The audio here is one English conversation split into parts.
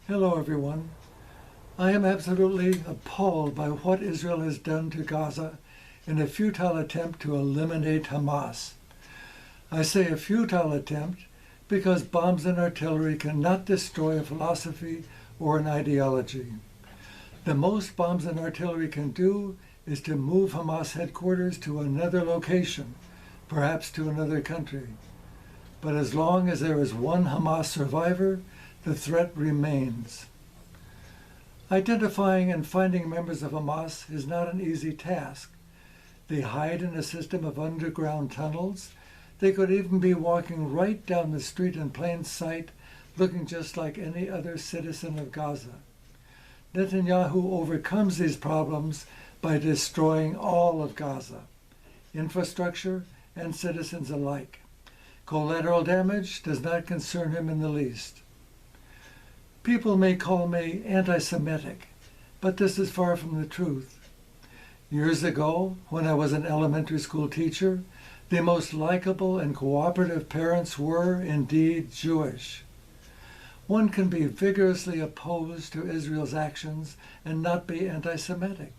Hello, everyone. I am absolutely appalled by what Israel has done to Gaza in a futile attempt to eliminate Hamas. I say a futile attempt because bombs and artillery cannot destroy a philosophy or an ideology. The most bombs and artillery can do is to move Hamas headquarters to another location, perhaps to another country. But as long as there is one Hamas survivor, the threat remains. Identifying and finding members of Hamas is not an easy task. They hide in a system of underground tunnels. They could even be walking right down the street in plain sight, looking just like any other citizen of Gaza. Netanyahu overcomes these problems by destroying all of Gaza, infrastructure and citizens alike. Collateral damage does not concern him in the least. People may call me anti-Semitic, but this is far from the truth. Years ago, when I was an elementary school teacher, the most likable and cooperative parents were indeed Jewish. One can be vigorously opposed to Israel's actions and not be anti-Semitic.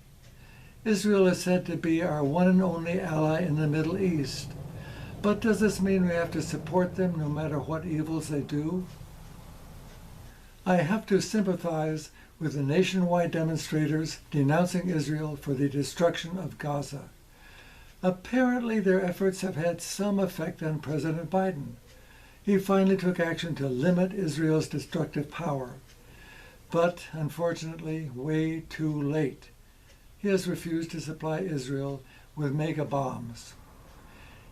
Israel is said to be our one and only ally in the Middle East. But does this mean we have to support them no matter what evils they do? I have to sympathize with the nationwide demonstrators denouncing Israel for the destruction of Gaza. Apparently, their efforts have had some effect on President Biden. He finally took action to limit Israel's destructive power. But, unfortunately, way too late. He has refused to supply Israel with mega bombs.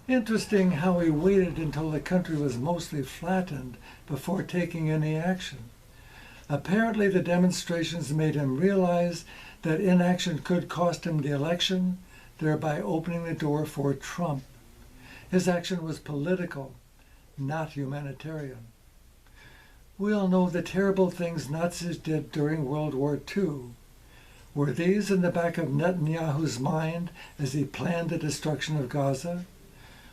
Interesting how he waited until the country was mostly flattened before taking any action. Apparently, the demonstrations made him realize that inaction could cost him the election, thereby opening the door for Trump. His action was political, not humanitarian. We all know the terrible things Nazis did during World War II. Were these in the back of Netanyahu's mind as he planned the destruction of Gaza?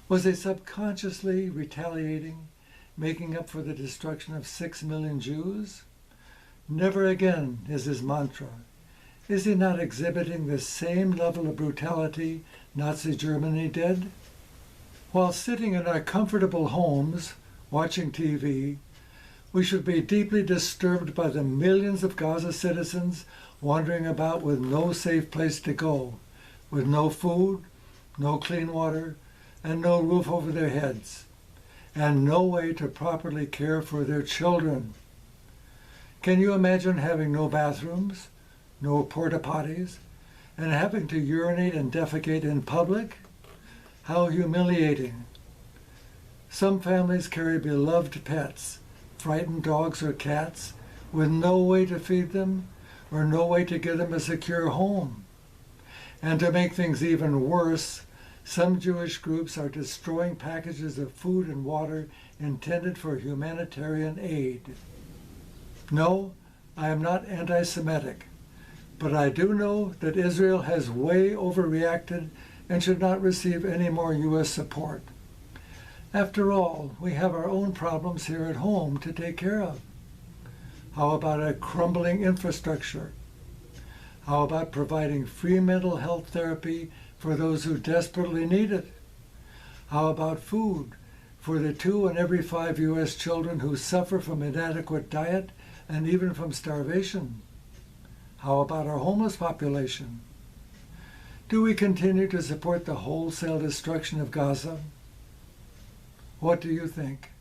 Was he subconsciously retaliating, making up for the destruction of 6 million Jews? Never again is his mantra. Is he not exhibiting the same level of brutality Nazi Germany did? While sitting in our comfortable homes, watching TV, we should be deeply disturbed by the millions of Gaza citizens wandering about with no safe place to go, with no food, no clean water, and no roof over their heads, and no way to properly care for their children. Can you imagine having no bathrooms, no porta potties, and having to urinate and defecate in public? How humiliating. Some families carry beloved pets, frightened dogs or cats, with no way to feed them or no way to give them a secure home. And to make things even worse, some Jewish groups are destroying packages of food and water intended for humanitarian aid. No, I am not anti-Semitic, but I do know that Israel has way overreacted and should not receive any more U.S. support. After all, we have our own problems here at home to take care of. How about a crumbling infrastructure? How about providing free mental health therapy for those who desperately need it? How about food for the 2 in every 5 U.S. children who suffer from inadequate diet and even from starvation? How about our homeless population? Do we continue to support the wholesale destruction of Gaza? What do you think?